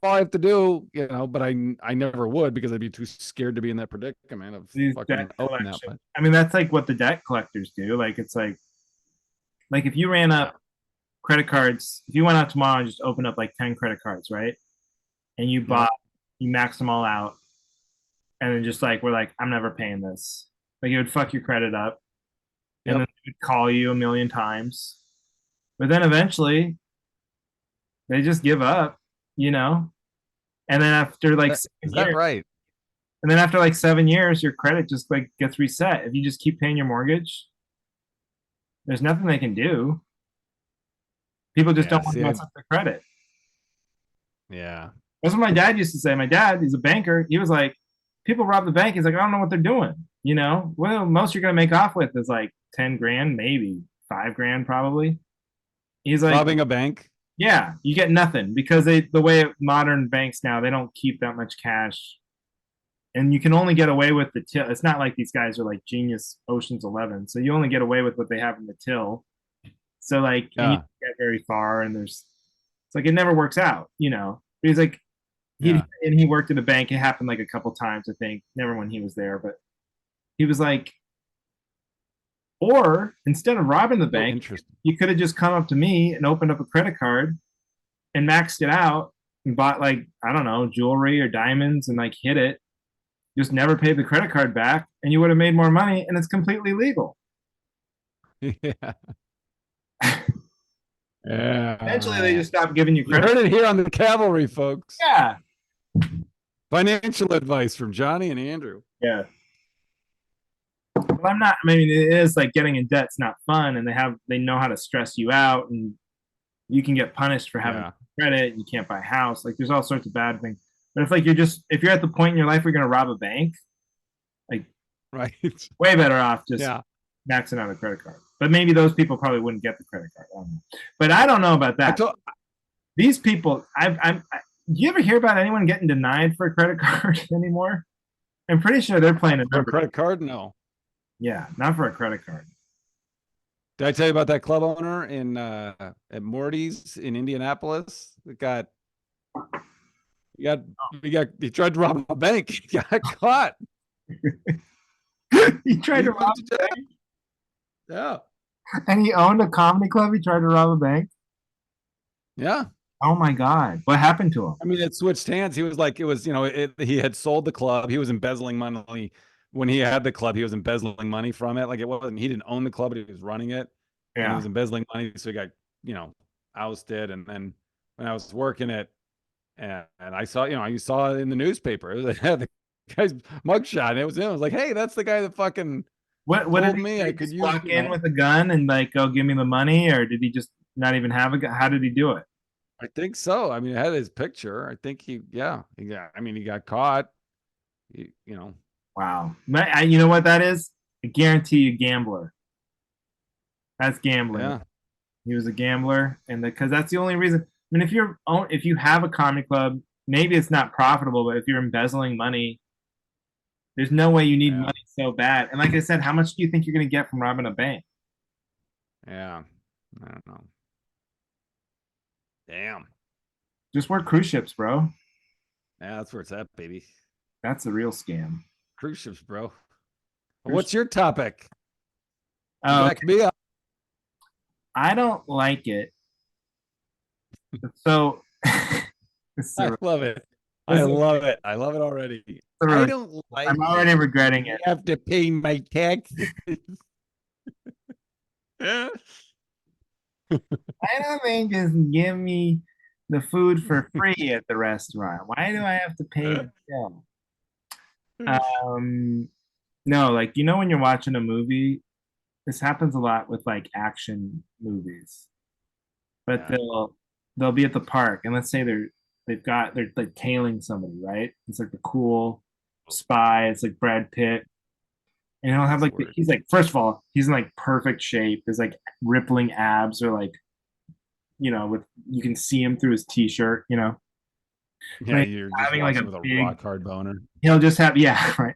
all I have to do, but I never would because I'd be too scared to be in that predicament of these debt fucking owing that collection. much. I mean, that's like what the debt collectors do. Like it's like if you ran Yeah. up credit cards, if you went out tomorrow and just opened up like 10 credit cards, right? And Yep. you maxed them all out, and then just like we're like, I'm never paying this. Like it would fuck your credit up, and then Yep. they would call you a million times. But then eventually they just give up, you know. And then after like Is seven that years, right? and then after like 7 years, your credit just like gets reset. If you just keep paying your mortgage, there's nothing they can do. People just Yeah. don't want to See, mess up their credit. yeah. That's what my dad used to say. My dad, he's a banker. He was like, people rob the bank. He's like, I don't know what they're doing. Well, most you're gonna make off with is like 10 grand, maybe 5 grand, probably. He's like, Robbing a bank. yeah, you get nothing because the way modern banks now, they don't keep that much cash, and you can only get away with the till. It's not like these guys are like genius Ocean's 11, so you only get away with what they have in the till. So like, and you Yeah. don't get very far, and it's like it never works out. But he's like, Yeah. he worked at a bank. It happened like a couple times, I think. Never when he was there, but he was like, or instead of robbing the Oh, bank, interesting. you could have just come up to me and opened up a credit card and maxed it out and bought like I don't know jewelry or diamonds and like hit it. Just never paid the credit card back, and you would have made more money, and it's completely legal. Yeah. Eventually, they Yeah. just stopped giving you You credit. heard it here on the Cavalry, folks. Yeah, Financial advice from Johnny and Andrew. yeah. Well, I'm not. I mean, it is like getting in debt's not fun, and they know how to stress you out, and you can get punished for having Yeah. credit. You can't buy a house. Like there's all sorts of bad things. But if you're at the point in your life where you're gonna rob a bank, like Right. way better off just Yeah. maxing out a credit card. But maybe those people probably wouldn't get the credit card. I don't know. But I don't know about I that. told These people, do you ever hear about anyone getting denied for a credit card anymore? I'm pretty sure they're playing a for a number. credit card. No. Yeah, not for a credit card. Did I tell you about that club owner in at Morty's in Indianapolis? That got he got he tried to rob a bank. He got caught. He tried He to rob went to a jail. bank, Yeah. and he owned a comedy club. He tried to rob a bank. Yeah. Oh my God, what happened to him? I mean, it switched hands. He was like, it was, he had sold the club. He was embezzling money when he had the club, he was embezzling money from it. Like it wasn't, he didn't own the club, but he was running it, and he Yeah. was embezzling money. So he got, ousted. And then when I was working it, and I saw, you saw it in the newspaper. It had the guy's mugshot, and it was him. I was like, hey, that's the guy that fucking What did told he me do? I He could just use, walk in with a gun and like go give me the money, or did he just not even have a gun? How did he do it? I think so. I mean, it had his picture. I think I mean, he got caught. You know, Wow. You know what that is? I guarantee you, gambler. That's gambling. yeah, He was a gambler, and because that's the only reason. I mean, if you have a comedy club, maybe it's not profitable, but if you're embezzling money, there's no way you need yeah, money so bad. And like I said, how much do you think you're going to get from robbing a bank? yeah. I don't know. Damn. Just work cruise ships, bro. Yeah, that's where it's at, baby. That's the real scam. Cruise ships, bro. Cruise- What's your topic? You Oh, back me up. I don't like it. So, this is I a, love it. this I is love it. I love it already. a I really, don't like I'm already it. regretting You it. have to pay my taxes. Yeah. Why don't they just give me the food for free at the restaurant? Why do I have to pay the bill? Um, no, like when you're watching a movie, this happens a lot with like action movies. But Yeah. they'll be at the park, and let's say they're like tailing somebody, right? It's like the cool spy. It's like Brad Pitt, and he'll have That's like weird. he's like, first of all, he's in like perfect shape. His like rippling abs are like, with you can see him through his t-shirt, Yeah, like you're just having like watching a with a big, rock hard boner. he'll just have, yeah, right.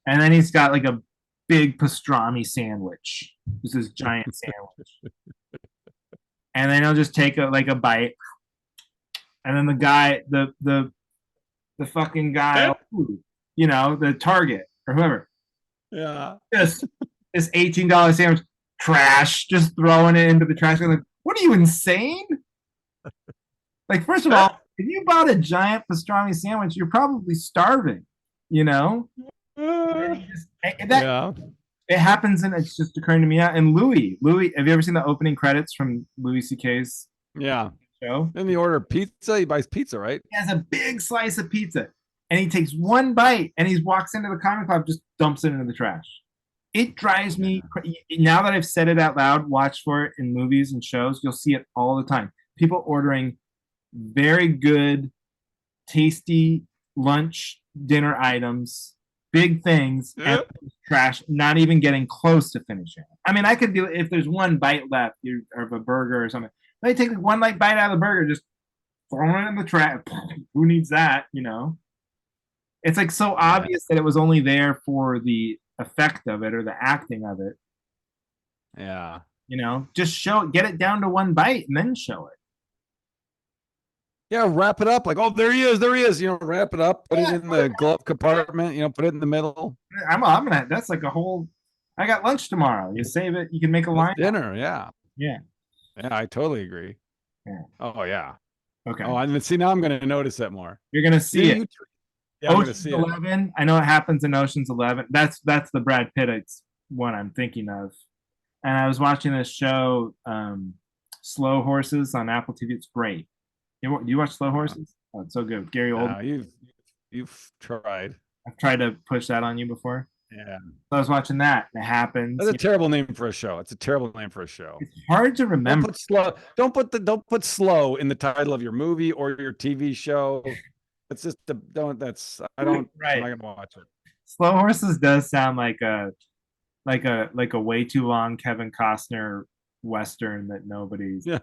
And then he's got like a big pastrami sandwich, just this giant sandwich. And then he'll just take a bite, and then the guy, the fucking guy, the target or whoever, Yeah. just this $18 sandwich, trash, just throwing it into the trash. Like, what are you, insane? Like, first of all, if you bought a giant pastrami sandwich, you're probably starving, you know? That Yeah. it happens, and it's just occurring to me now. And Louis, have you ever seen the opening credits from Louis C.K.'s Yeah. show? Then the order pizza. He buys pizza, right? He has a big slice of pizza, and he takes one bite, and he walks into the comic club, just dumps it into the trash. It drives me now that I've said it out loud. Watch for it in movies and shows. You'll see it all the time. People ordering very good, tasty lunch, dinner items, big things, and Yeah. trash, not even getting close to finishing. I mean, I could do, if there's one bite left of a burger or something. They take like one light bite out of the burger, just throw it in the trash. Who needs that? It's like so Yeah. obvious that it was only there for the effect of it or the acting of it. Yeah. Just get it down to one bite and then show it. Yeah. Wrap it up. Like, oh, there he is. There he is. Wrap it up. Put it Yeah, in the glove compartment. Put it in the middle. I'm gonna. That's like a whole. I got lunch tomorrow. You save it. You can make a That's line. dinner. Yeah. Yeah. Yeah. I totally agree. Yeah. Oh yeah. Okay. Oh, and see, now I'm going to notice that more. You're gonna see it. Yeah, I'm going to Ocean's see it. 11. I know it happens in Ocean's 11. That's the Brad Pitt one I'm thinking of. And I was watching this show, Slow Horses on Apple TV. It's great. Do you watch Slow Horses? Oh, it's so good. Gary Oldman. No, you've tried. I've tried to push that on you before. Yeah. So I was watching that. And it happens. That's a terrible name for a show. It's a terrible name for a show. It's hard to Don't remember. put slow. Don't put slow in the title of your movie or your TV show. It's just I don't. Right. I'm not gonna watch it. Slow Horses does sound like a way too long Kevin Costner Western that nobody's. Yeah.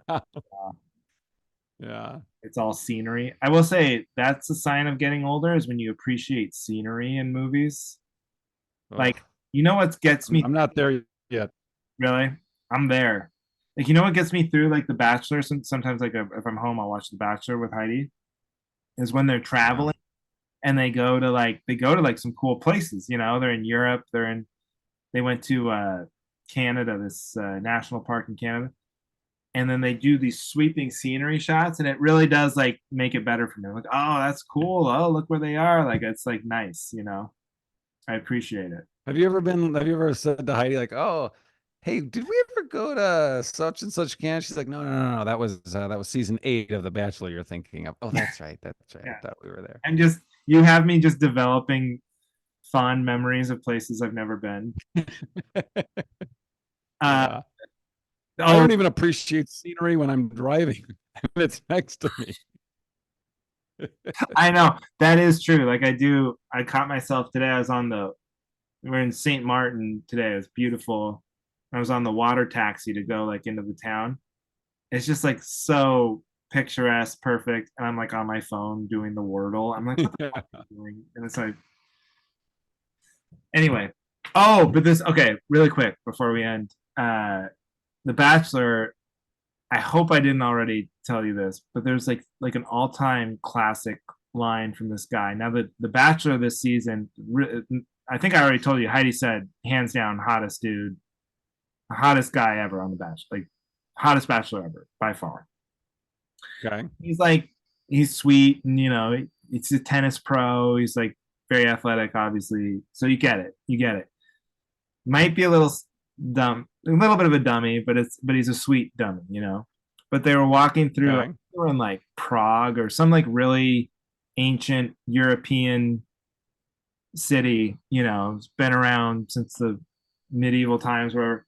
Yeah. It's all scenery. I will say that's a sign of getting older is when you appreciate scenery in movies. Like, Ugh. what gets me? I'm not there yet. Really? I'm there. Like, what gets me through like The Bachelor? Sometimes, like, if I'm home, I'll watch The Bachelor with Heidi. Is when they're traveling and they go to like some cool places. They're in Europe. They went to Canada, this national park in Canada, and then they do these sweeping scenery shots, and it really does like make it better for me. Like, oh, that's cool. Oh, look where they are. Like, it's like nice. I appreciate it. Have you ever said to Heidi like, "Oh, hey, did we ever go to such and such camp?" She's like, "No, no, no, no. That was season 8 of The Bachelor you're thinking of." Oh, that's right. That's right. I Yeah. thought we were there. And just you have me just developing fond memories of places I've never been. Uh, Yeah. I oh, don't even appreciate scenery when I'm driving and it's next to me. I know that is true. Like I do, I caught myself today. We're in St. Martin today. It was beautiful. I was on the water taxi to go like into the town. It's just like so picturesque, perfect. And I'm like on my phone doing the Wordle. I'm like, what the fuck am I doing? And it's like, anyway. Oh, but this, okay, really quick before we end. The Bachelor, I hope I didn't already tell you this, but there's like an all-time classic line from this guy. Now the Bachelor this season, I think I already told you. Heidi said hands down hottest dude, hottest guy ever on the Bachelor, like hottest Bachelor ever by far. Okay. He's like he's sweet and he's a tennis pro. He's like very athletic, obviously. So you get it. You get it. Might be a little dumb, a little bit of a dummy, but he's a sweet dummy. But they were walking through, Okay. they were in like Prague or some like really ancient European city. It's been around since the medieval times, where,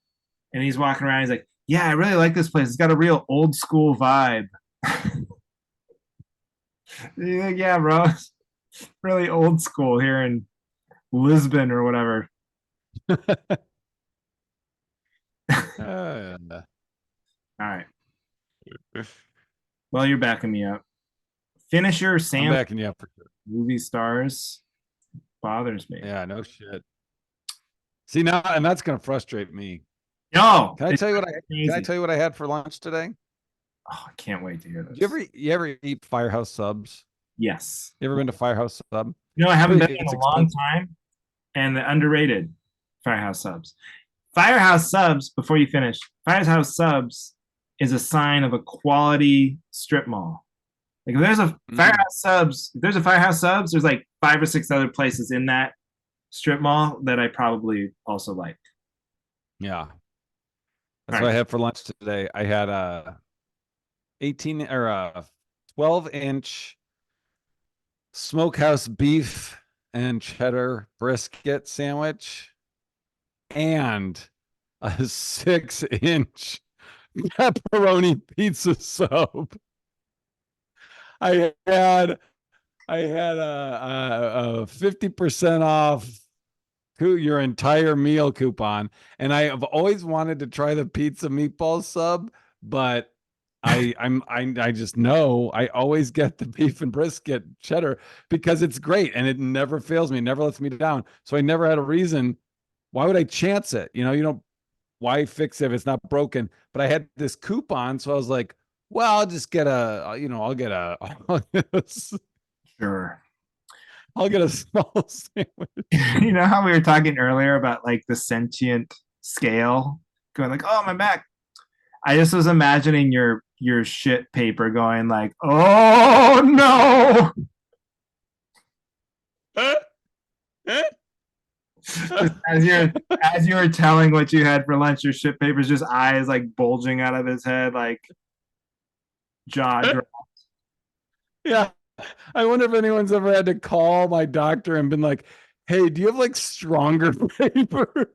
and he's walking around. He's like, "Yeah, I really like this place. It's got a real old school vibe." He's like, "Yeah, bro, it's really old school here in Lisbon or whatever." Uh, All right. Well, you're backing me up. Finisher I'm Sam backing you up for sure. movie stars bothers me. Yeah, no shit. See now, and that's gonna frustrate me. No, Can I it's tell you can I crazy. tell you what I had for lunch today? Oh, I can't wait to hear Did this. you ever eat Firehouse subs? Yes. You ever been to Firehouse Sub? I haven't been in It's a long expensive. time, and the underrated Firehouse Subs. Firehouse Subs, before you finish, Firehouse Subs is a sign of a quality strip mall. Like Mm, If there's a Firehouse Subs, there's like 5 or 6 other places in that strip mall that I probably also like. yeah. All That's what right. I had for lunch today. I had a 18 or a 12-inch smokehouse beef and cheddar brisket sandwich and a 6-inch pepperoni pizza sub. I had I had a 50% off your entire meal coupon, and I have always wanted to try the pizza meatball sub, but I just know I always get the beef and brisket cheddar because it's great and it never fails me, it never lets me down. So I never had a reason. Why would I chance it? You don't why fix it if it's not broken? But I had this coupon, so I was like, well, I'll just get I'll get a Sure. I'll get a small sandwich. You know how we were talking earlier about like the sentient scale going like, oh, my back. I just was imagining your shit paper going like, oh no. Just as you were telling what you had for lunch, your shit paper's just eyes like bulging out of his head, like jaw drop. Yeah. I wonder if anyone's ever had to call my doctor and been like, hey, do you have like stronger paper?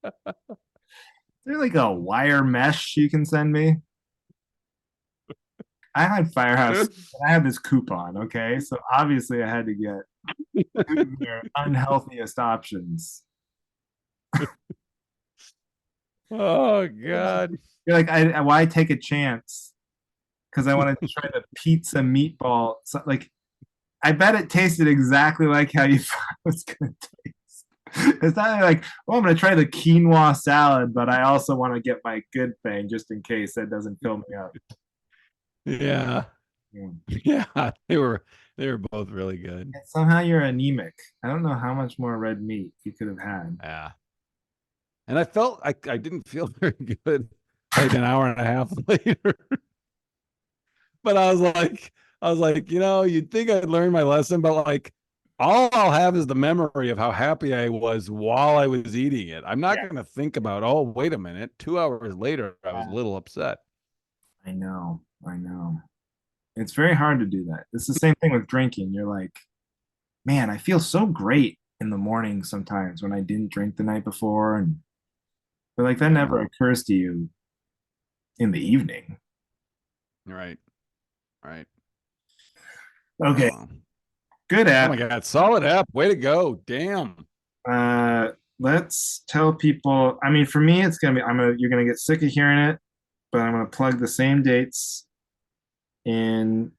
Is there like a wire mesh you can send me? I had Firehouse. I had this coupon, okay? So obviously I had to get their unhealthiest options. Oh God. You're like, why take a chance? Because I wanted to try the pizza meatball. So, like, I bet it tasted exactly like how you thought it was going to taste. It's not like, oh, I'm going to try the quinoa salad, but I also want to get my good thing just in case that doesn't fill me up. Yeah. Yeah. Yeah. They were both really good. And somehow you're anemic. I don't know how much more red meat you could have had. Yeah. And I didn't feel very good like an hour and a half later. But I was like, you'd think I'd learned my lesson, but like all I'll have is the memory of how happy I was while I was eating it. I'm not Yeah. going to think about, oh, wait a minute. 2 hours later, I was a little upset. I know. I know. It's very hard to do that. It's the same thing with drinking. You're like, man, I feel so great in the morning sometimes when I didn't drink the night before. And but like that Yeah. never occurs to you in the evening. Right. Right. Okay, Oh, well. good Oh app. my God. Solid app. Way to go. Damn. Uh, let's tell people. I mean, for me, it's gonna be. You're gonna get sick of hearing it, but I'm gonna plug the same dates in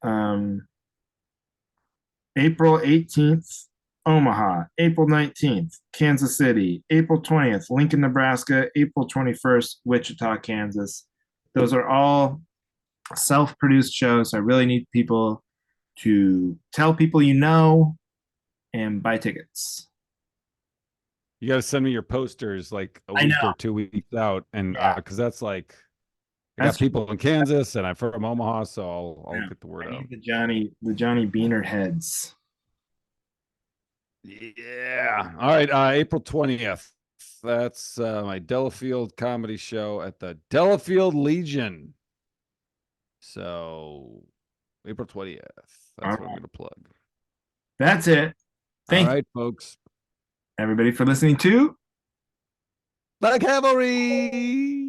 April 18th, Omaha, April 19th, Kansas City, April 20th, Lincoln, Nebraska, April 21st, Wichita, Kansas. Those are all self-produced shows. I really need people to tell people you know and buy tickets. You got to send me your posters like a I week know. or 2 weeks out. And Yeah. because that's like, I got That's people in Kansas and I'm from Omaha. So I'll yeah. get the word I out. need the Johnny Beaner heads. Yeah. All right. April 20th. That's my Delafield comedy show at the Delafield Legion. So April 20th. All That's what I'm right. going to plug. That's it. All Thank you, right, folks. everybody, for listening to The Cavalry.